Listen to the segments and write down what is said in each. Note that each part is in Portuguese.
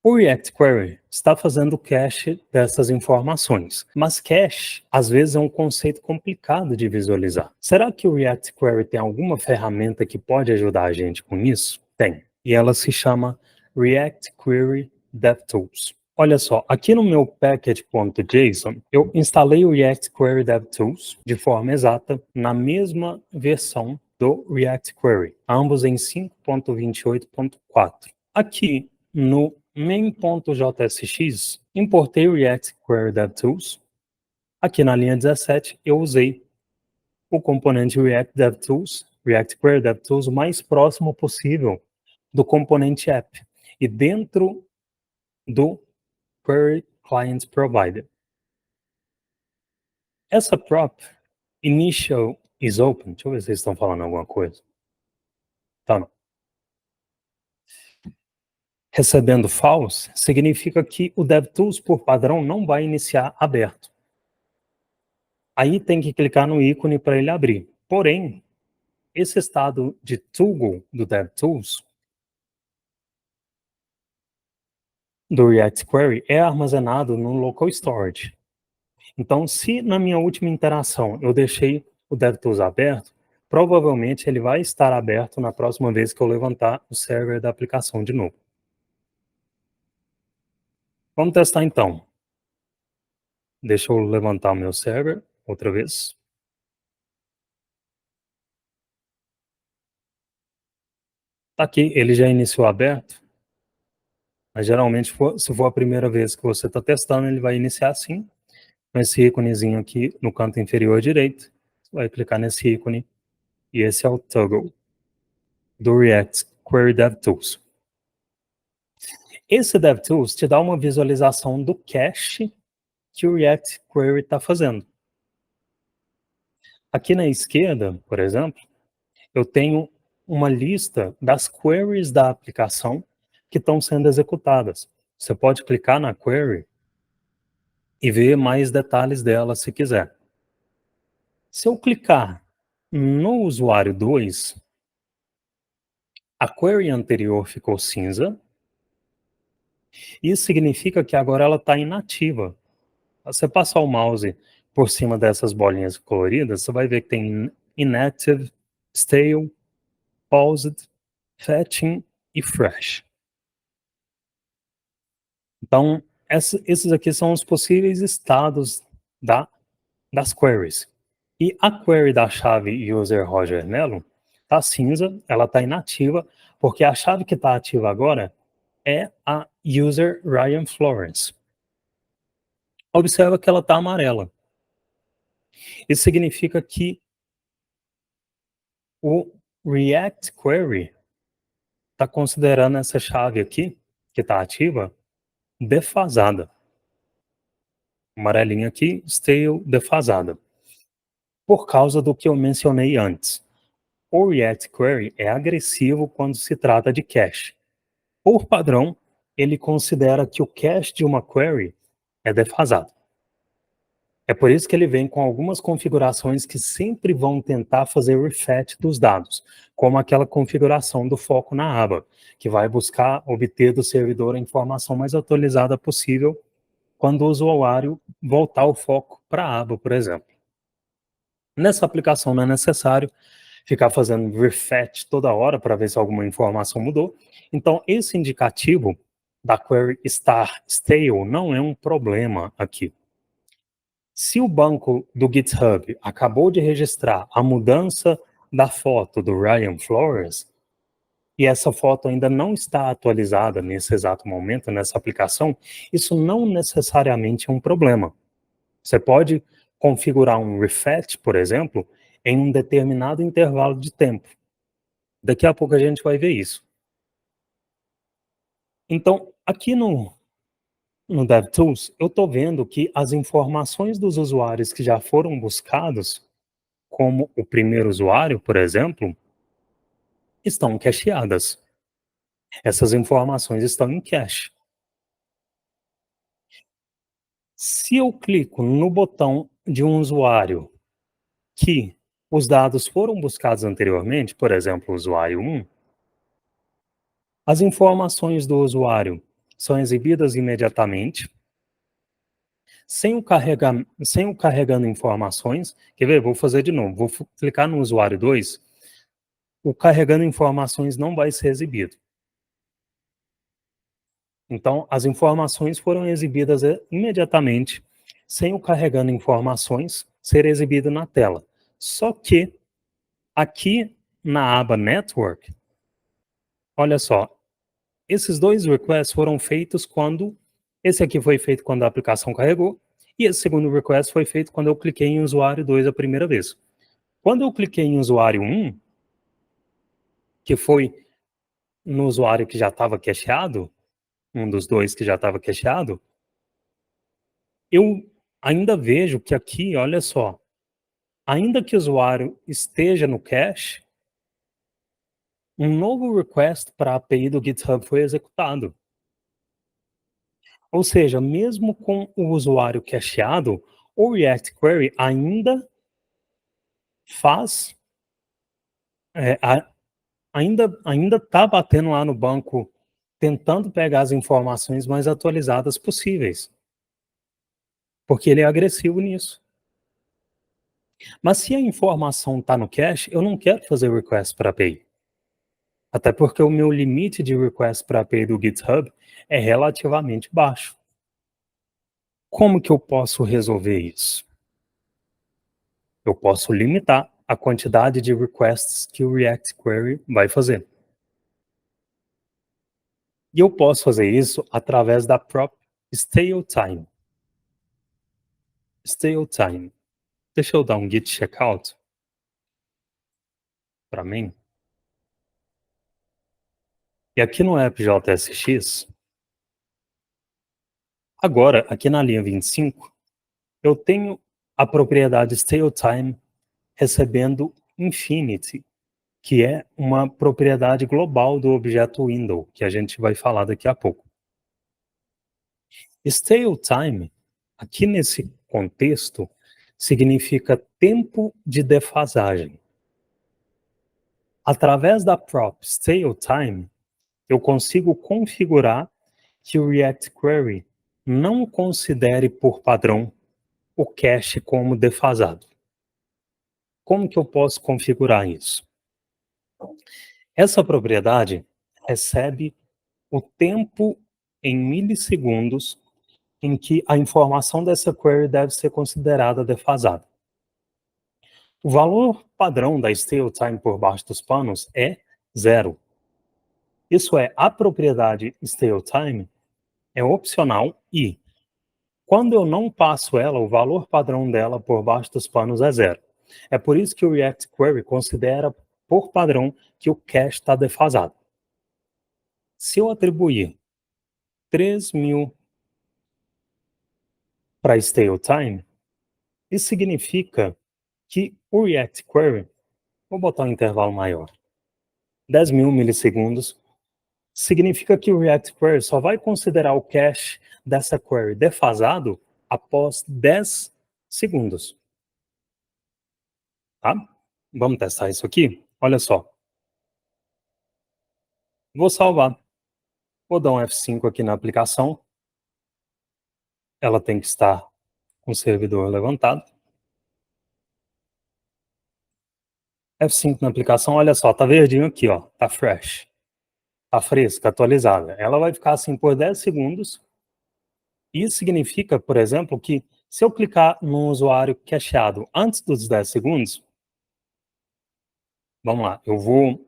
O React Query está fazendo o cache dessas informações, mas cache, às vezes, é um conceito complicado de visualizar. Será que o React Query tem alguma ferramenta que pode ajudar a gente com isso? Tem, e ela se chama React Query DevTools. Olha só, aqui no meu package.json, eu instalei o React Query DevTools de forma exata na mesma versão do React Query, ambos em 5.28.4. Aqui no main.jsx, importei o React Query DevTools. Aqui na linha 17, eu usei o componente React DevTools, React Query DevTools, o mais próximo possível do componente app e dentro do Query Client Provider. Essa prop, initial is open, deixa eu ver se vocês estão falando alguma coisa. Tá, não. Recebendo false, significa que o DevTools, por padrão, não vai iniciar aberto. Aí tem que clicar no ícone para ele abrir. Porém, esse estado de toggle do DevTools, do React Query, é armazenado no local storage. Então, se na minha última interação eu deixei o DevTools aberto, provavelmente ele vai estar aberto na próxima vez que eu levantar o server da aplicação de novo. Vamos testar então. Deixa eu levantar o meu server outra vez. Tá aqui, ele já iniciou aberto. Mas geralmente, se for a primeira vez que você está testando, ele vai iniciar assim, com esse íconezinho aqui no canto inferior direito. Você vai clicar nesse ícone, e esse é o toggle do React Query DevTools. Esse DevTools te dá uma visualização do cache que o React Query está fazendo. Aqui na esquerda, por exemplo, eu tenho uma lista das queries da aplicação que estão sendo executadas. Você pode clicar na query e ver mais detalhes dela se quiser. Se eu clicar no usuário 2, a query anterior ficou cinza. Isso significa que agora ela está inativa. Você passar o mouse por cima dessas bolinhas coloridas, você vai ver que tem inactive, stale, paused, fetching e fresh. Então, esses aqui são os possíveis estados das queries. E a query da chave user Roger Mello está cinza, ela está inativa, porque a chave que está ativa agora é a user Ryan Florence. Observa que ela está amarela. Isso significa que o React Query está considerando essa chave aqui, que está ativa, defasada. Amarelinha aqui, stale, defasada. Por causa do que eu mencionei antes. O React Query é agressivo quando se trata de cache. Por padrão, ele considera que o cache de uma query é defasado. É por isso que ele vem com algumas configurações que sempre vão tentar fazer refetch dos dados, como aquela configuração do foco na aba, que vai buscar obter do servidor a informação mais atualizada possível quando o usuário voltar o foco para a aba, por exemplo. Nessa aplicação não é necessário ficar fazendo refetch toda hora para ver se alguma informação mudou. Então, esse indicativo da query estar stale não é um problema aqui. Se o banco do GitHub acabou de registrar a mudança da foto do Ryan Flores, e essa foto ainda não está atualizada nesse exato momento, nessa aplicação, isso não necessariamente é um problema. Você pode configurar um refetch, por exemplo, em um determinado intervalo de tempo. Daqui a pouco a gente vai ver isso. Então, aqui no DevTools, eu estou vendo que as informações dos usuários que já foram buscados, como o primeiro usuário, por exemplo, estão cacheadas. Essas informações estão em cache. Se eu clico no botão de um usuário que os dados foram buscados anteriormente, por exemplo, o usuário 1, as informações do usuário são exibidas imediatamente, sem o carregando informações. Quer ver? Vou fazer de novo. Vou clicar no usuário 2. O carregando informações não vai ser exibido. Então, as informações foram exibidas imediatamente, sem o carregando informações ser exibido na tela. Só que, aqui na aba Network, olha só, esses dois requests foram feitos quando, esse aqui foi feito quando a aplicação carregou, e esse segundo request foi feito quando eu cliquei em usuário 2 a primeira vez. Quando eu cliquei em usuário 1, que foi no usuário que já estava cacheado, um dos dois que já estava cacheado, eu ainda vejo que aqui, olha só, ainda que o usuário esteja no cache, um novo request para a API do GitHub foi executado. Ou seja, mesmo com o usuário cacheado, o React Query ainda faz, é, ainda está batendo lá no banco, tentando pegar as informações mais atualizadas possíveis, porque ele é agressivo nisso. Mas se a informação está no cache, eu não quero fazer request para API. Até porque o meu limite de request para API do GitHub é relativamente baixo. Como que eu posso resolver isso? Eu posso limitar a quantidade de requests que o React Query vai fazer. E eu posso fazer isso através da própria stale time. Stale time. Deixa eu dar um git checkout para mim. E aqui no app JSX, agora, aqui na linha 25, eu tenho a propriedade stale time recebendo infinity, que é uma propriedade global do objeto window, que a gente vai falar daqui a pouco. Stale time, aqui nesse contexto, significa tempo de defasagem. Através da prop stale time, eu consigo configurar que o React Query não considere por padrão o cache como defasado. Como que eu posso configurar isso? Essa propriedade recebe o tempo em milissegundos em que a informação dessa query deve ser considerada defasada. O valor padrão da stale time por baixo dos panos é 0. Isso é, a propriedade stale time é opcional e, quando eu não passo ela, o valor padrão dela por baixo dos panos é 0. É por isso que o React Query considera por padrão que o cache está defasado. Se eu atribuir 3.000 para stale time, isso significa que o React Query, vou botar um intervalo maior, 10.000 milissegundos, significa que o React Query só vai considerar o cache dessa query defasado após 10 segundos. Tá? Vamos testar isso aqui? Olha só. Vou salvar. Vou dar um F5 aqui na aplicação. Ela tem que estar com o servidor levantado. F5 na aplicação, olha só, tá verdinho aqui, ó, tá fresh. Tá fresca, atualizada. Ela vai ficar assim por 10 segundos. Isso significa, por exemplo, que se eu clicar no usuário cacheado antes dos 10 segundos, vamos lá, eu vou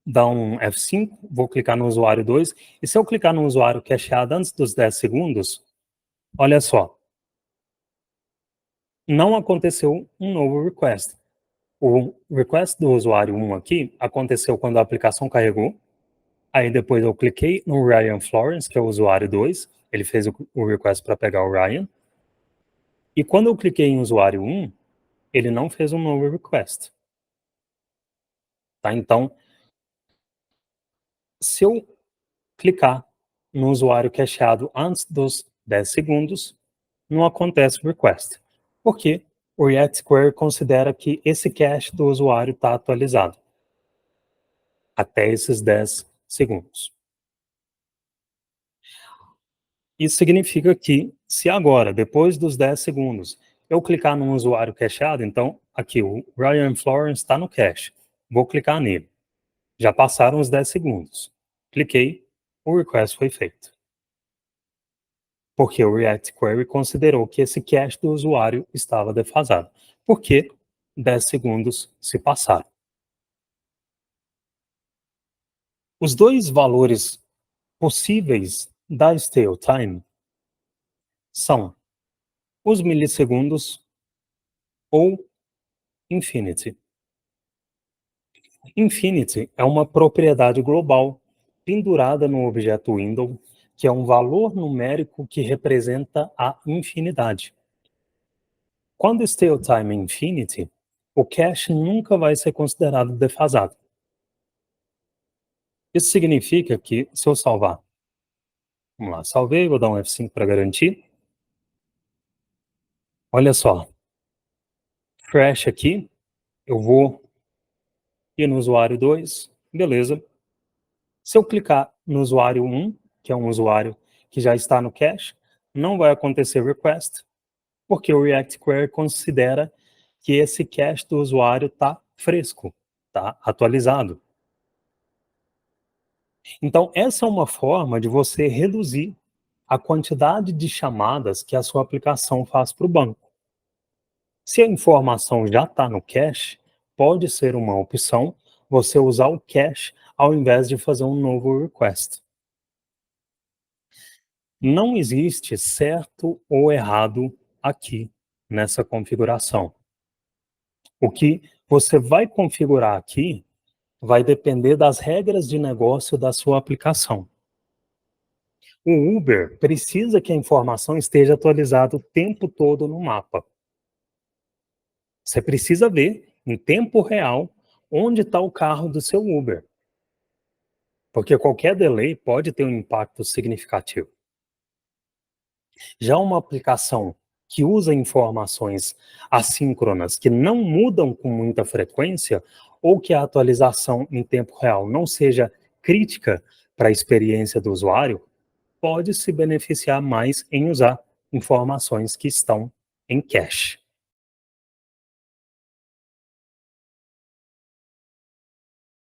dar um F5, vou clicar no usuário 2, e se eu clicar no usuário cacheado antes dos 10 segundos, olha só, não aconteceu um novo request. O request do usuário 1 aqui aconteceu quando a aplicação carregou, aí depois eu cliquei no Ryan Florence, que é o usuário 2, ele fez o request para pegar o Ryan, e quando eu cliquei em usuário 1, ele não fez um novo request. Tá? Então, se eu clicar no usuário cacheado antes dos 10 segundos, não acontece o request. Por quê? O React Query considera que esse cache do usuário está atualizado até esses 10 segundos. Isso significa que, se agora, depois dos 10 segundos, eu clicar num usuário cacheado, então, aqui, o Ryan Florence está no cache. Vou clicar nele. Já passaram os 10 segundos. Cliquei, o request foi feito. Porque o React Query considerou que esse cache do usuário estava defasado. Porque 10 segundos se passaram. Os dois valores possíveis da stale time são os milissegundos ou infinity. Infinity é uma propriedade global pendurada no objeto window, que é um valor numérico que representa a infinidade. Quando stale time é infinity, o cache nunca vai ser considerado defasado. Isso significa que, se eu salvar, vamos lá, salvei, vou dar um F5 para garantir. Olha só, fresh aqui, eu vou ir no usuário 2, beleza. Se eu clicar no usuário 1, que é um usuário que já está no cache, não vai acontecer request, porque o React Query considera que esse cache do usuário está fresco, está atualizado. Então, essa é uma forma de você reduzir a quantidade de chamadas que a sua aplicação faz para o banco. Se a informação já está no cache, pode ser uma opção você usar o cache ao invés de fazer um novo request. Não existe certo ou errado aqui nessa configuração. O que você vai configurar aqui vai depender das regras de negócio da sua aplicação. O Uber precisa que a informação esteja atualizada o tempo todo no mapa. Você precisa ver, em tempo real, onde está o carro do seu Uber. Porque qualquer delay pode ter um impacto significativo. Já uma aplicação que usa informações assíncronas que não mudam com muita frequência, ou que a atualização em tempo real não seja crítica para a experiência do usuário, pode se beneficiar mais em usar informações que estão em cache.